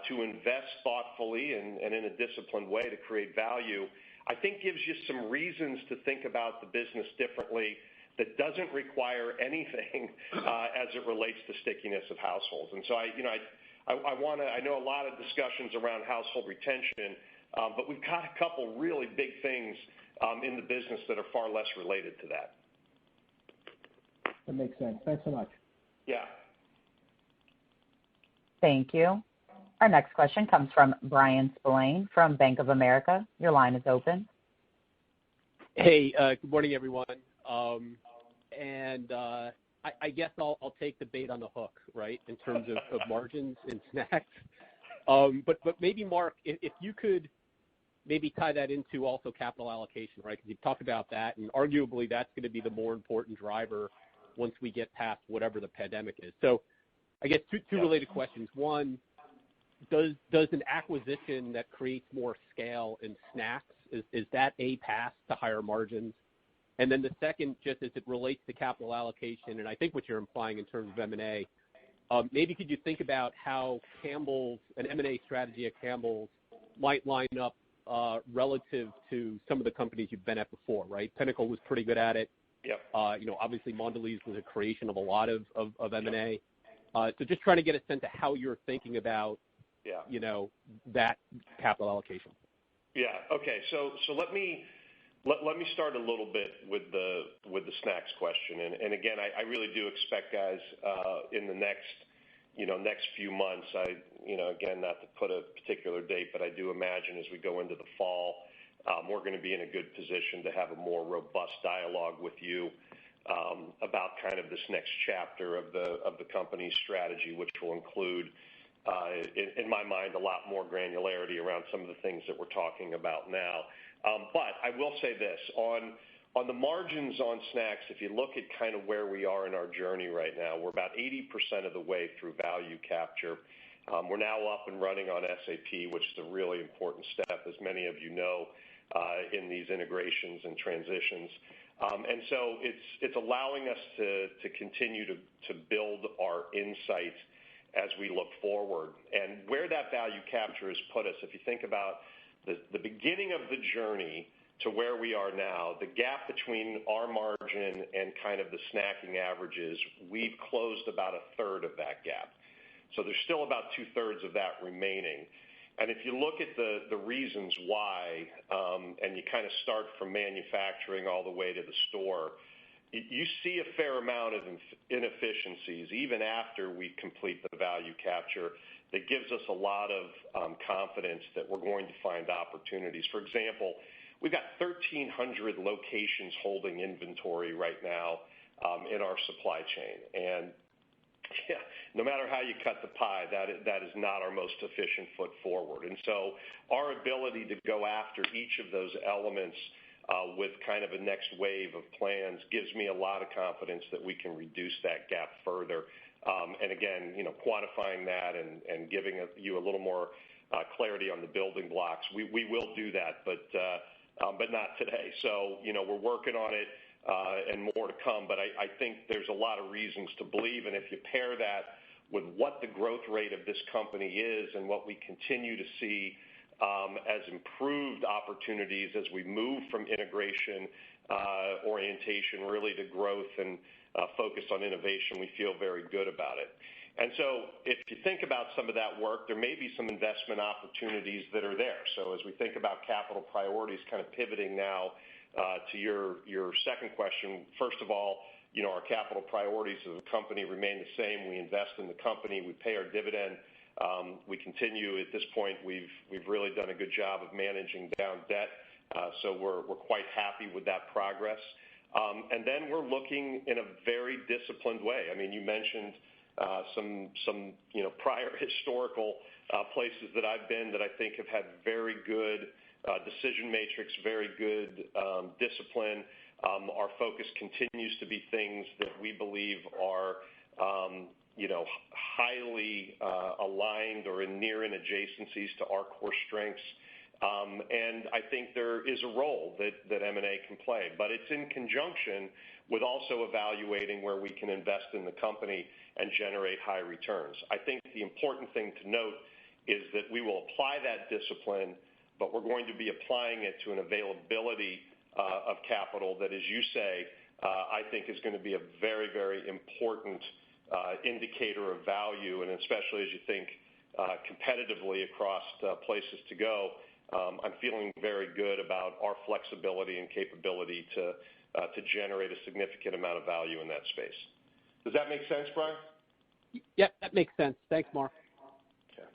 to invest thoughtfully and in a disciplined way to create value, I think gives you some reasons to think about the business differently that doesn't require anything as it relates to stickiness of households. And so I know a lot of discussions around household retention, but we've got a couple really big things in the business that are far less related to that. That makes sense. Thanks so much. Yeah. Thank you. Our next question comes from Bryan Spillane from Bank of America. Your line is open. Hey, good morning, everyone. I guess I'll take the bait on the hook, right, in terms of margins and snacks. But maybe, Mark, if you could maybe tie that into also capital allocation, right? Because you've talked about that, and arguably that's going to be the more important driver once we get past whatever the pandemic is. So I guess two related questions. One, does an acquisition that creates more scale in snacks, is that a path to higher margins? And then the second, just as it relates to capital allocation, and I think what you're implying in terms of M&A, maybe could you think about how Campbell's, an M&A strategy at Campbell's might line up relative to some of the companies you've been at before, right? Pinnacle was pretty good at it. Yep. Obviously Mondelez was a creation of a lot of M&A. So just trying to get a sense of how you're thinking about, that capital allocation. Yeah. Okay. So let me start a little bit with the snacks question, and again, I really do expect, guys, in the next few months, again, not to put a particular date, but I do imagine as we go into the fall, we're going to be in a good position to have a more robust dialogue with you about kind of this next chapter of the company's strategy, which will include, in my mind, a lot more granularity around some of the things that we're talking about now. But I will say this, on the margins on snacks, if you look at kind of where we are in our journey right now, we're about 80% of the way through value capture. We're now up and running on SAP, which is a really important step, as many of you know, in these integrations and transitions. And so it's allowing us to continue to build our insights as we look forward. And where that value capture has put us, if you think about the beginning of the journey to where we are now, the gap between our margin and kind of the snacking averages, we've closed about a third of that gap. So there's still about 2/3 of that remaining. And if you look at the reasons why, and you kind of start from manufacturing all the way to the store, you see a fair amount of inefficiencies even after we complete the value capture that gives us a lot of confidence that we're going to find opportunities. For example, we've got 1,300 locations holding inventory right now in our supply chain. And no matter how you cut the pie, that is not our most efficient foot forward. And so our ability to go after each of those elements with kind of a next wave of plans gives me a lot of confidence that we can reduce that gap further. And again, quantifying that and giving you a little more clarity on the building blocks. We will do that, but not today. So, we're working on it and more to come. But I think there's a lot of reasons to believe. And if you pair that with what the growth rate of this company is and what we continue to see as improved opportunities as we move from integration orientation really to growth and focus on innovation, we feel very good about it. And so if you think about some of that work, there may be some investment opportunities that are there. So as we think about capital priorities, kind of pivoting now to your second question, first of all, our capital priorities as a company remain the same. We invest in the company. We pay our dividend. We continue at this point. We've really done a good job of managing down debt. So we're quite happy with that progress. And then we're looking in a very disciplined way. I mean, you mentioned some prior historical places that I've been that I think have had very good decision matrix, very good discipline. Our focus continues to be things that we believe are highly aligned or in adjacencies to our core strengths. And I think there is a role that M&A can play, but it's in conjunction with also evaluating where we can invest in the company and generate high returns. I think the important thing to note is that we will apply that discipline, but we're going to be applying it to an availability of capital that, as you say, I think is going to be a very, very important indicator of value, and especially as you think competitively across places to go, I'm feeling very good about our flexibility and capability to generate a significant amount of value in that space. Does that make sense, Brian? Yeah, that makes sense. Thanks, Mark. Okay.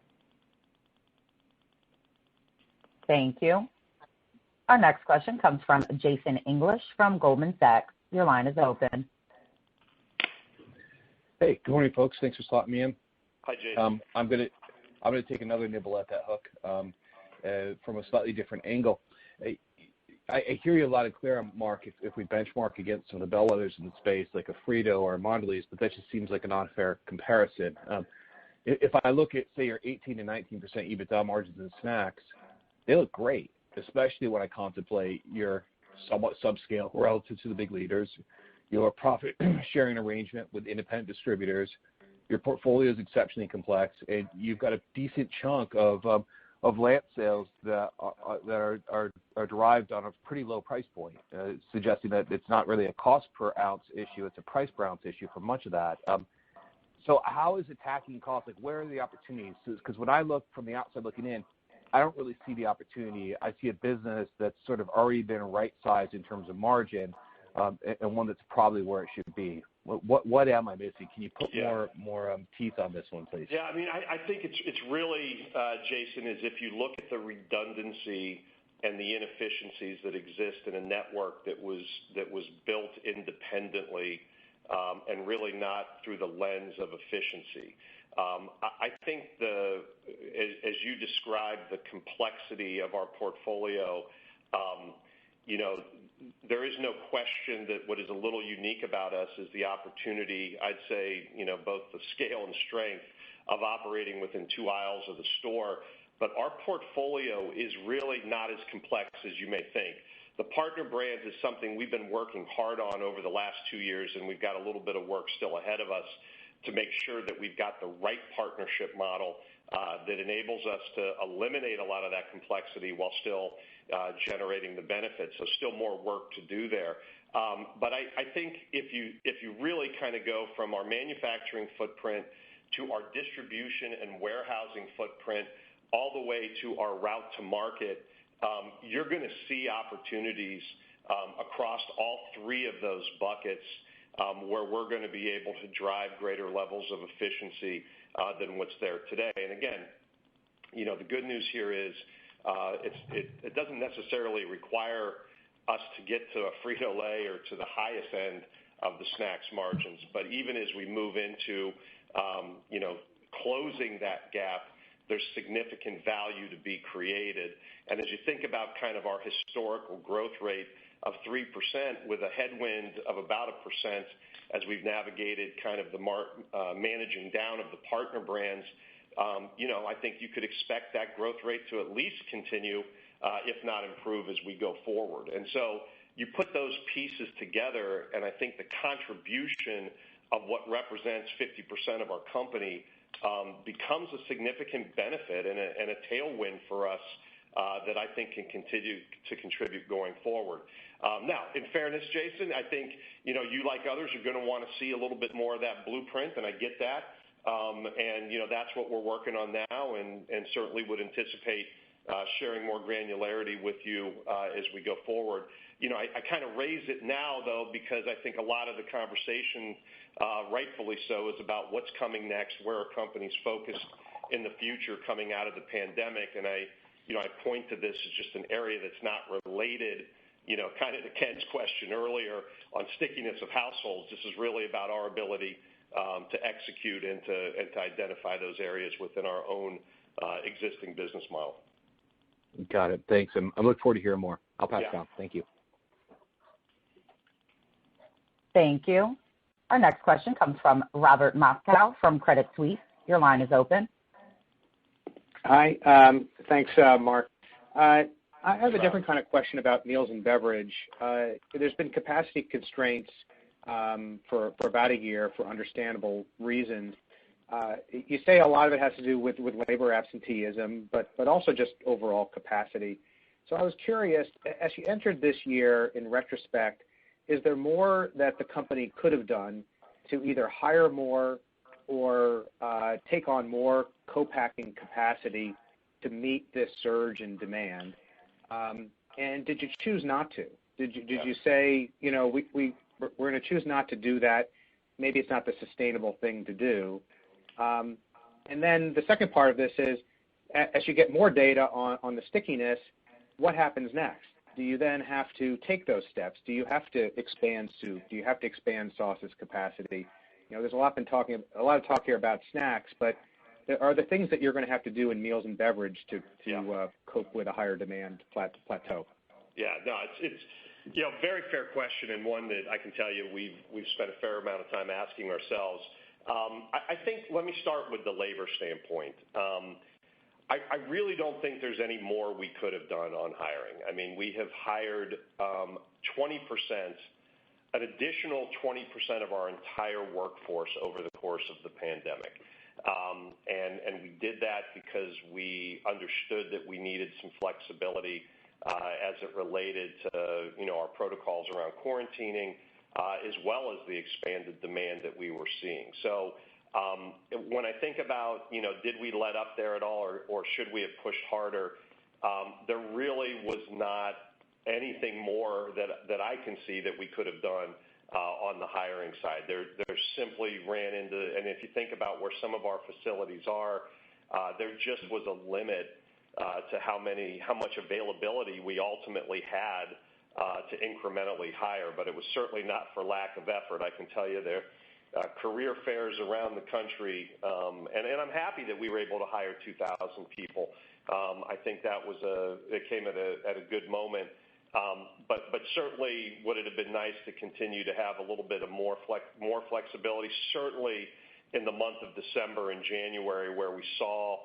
Thank you. Our next question comes from Jason English from Goldman Sachs. Your line is open. Hey, good morning, folks. Thanks for slotting me in. Hi, Jason. I'm gonna take another nibble at that hook from a slightly different angle. I hear you loud and clear, Mark, if we benchmark against some of the bellwethers in the space, like a Frito or a Mondelez, but that just seems like an unfair comparison. If I look at, say, your 18 to 19% EBITDA margins in snacks, they look great, especially when I contemplate your somewhat subscale relative to the big leaders. You have a profit-sharing arrangement with independent distributors. Your portfolio is exceptionally complex, and you've got a decent chunk of lamp sales that are derived on a pretty low price point, suggesting that it's not really a cost per ounce issue, it's a price per ounce issue for much of that. So how is attacking costs? Like, where are the opportunities? Because when I look from the outside looking in, I don't really see the opportunity. I see a business that's sort of already been right-sized in terms of margin, and one that's probably where it should be. What am I missing? Can you put more teeth on this one, please? Yeah, I mean, I think it's really, Jason, is if you look at the redundancy and the inefficiencies that exist in a network that was built independently, and really not through the lens of efficiency. I think as you described the complexity of our portfolio, there is no question that what is a little unique about us is the opportunity, I'd say, both the scale and strength of operating within 2 aisles of the store. But our portfolio is really not as complex as you may think. The partner brands is something we've been working hard on over the last 2 years, and we've got a little bit of work still ahead of us to make sure that we've got the right partnership model that enables us to eliminate a lot of that complexity while still generating the benefits. So still more work to do there. But I think if you really kind of go from our manufacturing footprint to our distribution and warehousing footprint all the way to our route to market, you're going to see opportunities across all 3 of those buckets where we're going to be able to drive greater levels of efficiency than what's there today. And again, the good news here is it doesn't necessarily require us to get to a Frito-Lay or to the highest end of the snacks margins. But even as we move into, closing that gap, there's significant value to be created. And as you think about kind of our historical growth rate of 3% with a headwind of about 1% as we've navigated kind of the managing down of the partner brands, I think you could expect that growth rate to at least continue, if not improve, as we go forward. And so you put those pieces together, and I think the contribution of what represents 50% of our company becomes a significant benefit and a tailwind for us that I think can continue to contribute going forward. Now, in fairness, Jason, I think, you like others are going to want to see a little bit more of that blueprint, and I get that. And that's what we're working on now, and certainly would anticipate sharing more granularity with you as we go forward. I kind of raise it now, though, because I think a lot of the conversation, rightfully so, is about what's coming next, where are companies focused in the future coming out of the pandemic. And I point to this as just an area that's not related, kind of to Ken's question earlier on stickiness of households. This is really about our ability to execute and to identify those areas within our own existing business model. Got it. Thanks. I look forward to hearing more. I'll pass it on. Thank you. Thank you. Our next question comes from Robert Moskow from Credit Suisse. Your line is open. Hi. Thanks, Mark. I have a different kind of question about meals and beverage. There's been capacity constraints for about a year for understandable reasons. You say a lot of it has to do with labor absenteeism, but also just overall capacity. So I was curious, as you entered this year in retrospect, is there more that the company could have done to either hire more or take on more co-packing capacity to meet this surge in demand? And did you choose not to? Did you say, we're going to choose not to do that? Maybe it's not the sustainable thing to do. And then the second part of this is, as you get more data on the stickiness, what happens next? Do you then have to take those steps? Do you have to expand soup? Do you have to expand sauces capacity? There's a lot of talk here about snacks, but are there things that you're going to have to do in meals and beverage to cope with a higher demand plateau? Yeah, no, it's very fair question, and one that I can tell you we've spent a fair amount of time asking ourselves. I think let me start with the labor standpoint. I really don't think there's any more we could have done on hiring. I mean, we have hired 20%, an additional 20% of our entire workforce over the course of the pandemic. And we did that because we understood that we needed some flexibility as it related to, our protocols around quarantining, as well as the expanded demand that we were seeing. So when I think about, did we let up there at all, or should we have pushed harder, there really was not anything more that I can see that we could have done on the hiring side. There simply ran into, and if you think about where some of our facilities are, there just was a limit to how much availability we ultimately had to incrementally hire, but it was certainly not for lack of effort. I can tell you there career fairs around the country, and I'm happy that we were able to hire 2,000 people. I think it came at a good moment. But certainly would it have been nice to continue to have a little bit of more flexibility, certainly in the month of December and January where we saw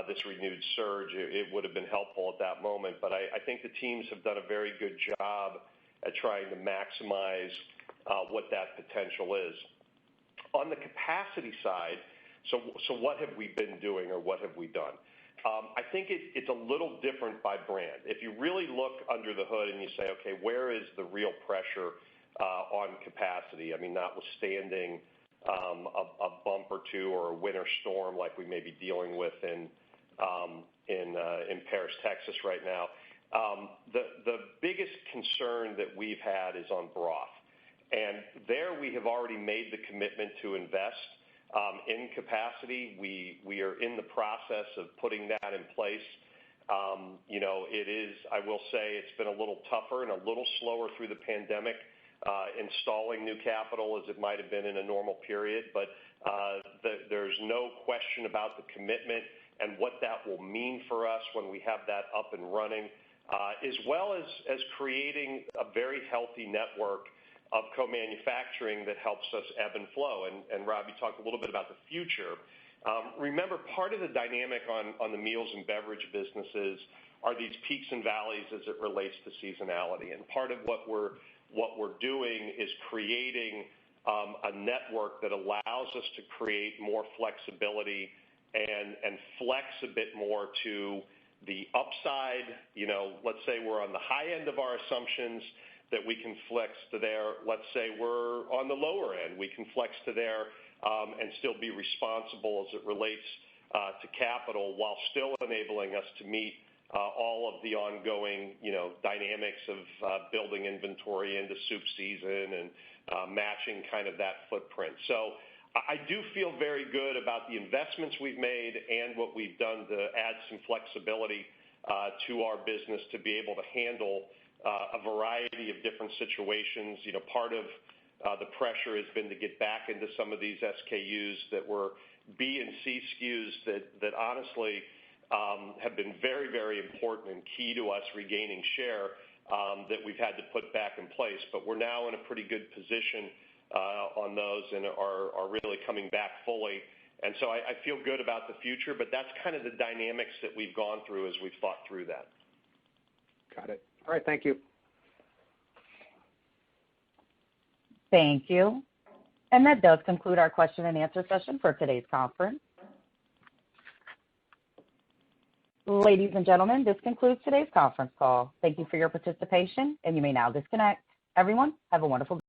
this renewed surge. It would have been helpful at that moment. But I think the teams have done a very good job at trying to maximize what that potential is. On the capacity side, so what have we been doing or what have we done? I think it's a little different by brand. If you really look under the hood and you say, okay, where is the real pressure on capacity? I mean, notwithstanding a bump or two or a winter storm like we may be dealing with in Paris, Texas right now. The biggest concern that we've had is on broth. And there we have already made the commitment to invest in capacity. We are in the process of putting that in place. It is, I will say, it's been a little tougher and a little slower through the pandemic installing new capital as it might have been in a normal period. But there's no question about the commitment and what that will mean for us when we have that up and running, as well as creating a very healthy network of co-manufacturing that helps us ebb and flow. And Rob, you talked a little bit about the future. Remember, part of the dynamic on the meals and beverage businesses are these peaks and valleys as it relates to seasonality. And part of what we're doing is creating a network that allows us to create more flexibility and flex a bit more to the upside. Let's say we're on the high end of our assumptions, that we can flex to there. Let's say we're on the lower end, we can flex to there and still be responsible as it relates to capital, while still enabling us to meet all of the ongoing dynamics of building inventory into soup season and matching kind of that footprint. So I do feel very good about the investments we've made and what we've done to add some flexibility to our business to be able to handle a variety of different situations. Part of the pressure has been to get back into some of these SKUs that were B and C SKUs that honestly have been very, very important and key to us regaining share that we've had to put back in place. But we're now in a pretty good position on those and are really coming back fully. And so I feel good about the future, but that's kind of the dynamics that we've gone through as we've thought through that. Got it. All right, thank you. Thank you. And that does conclude our question and answer session for today's conference. Ladies and gentlemen, this concludes today's conference call. Thank you for your participation, and you may now disconnect. Everyone, have a wonderful day.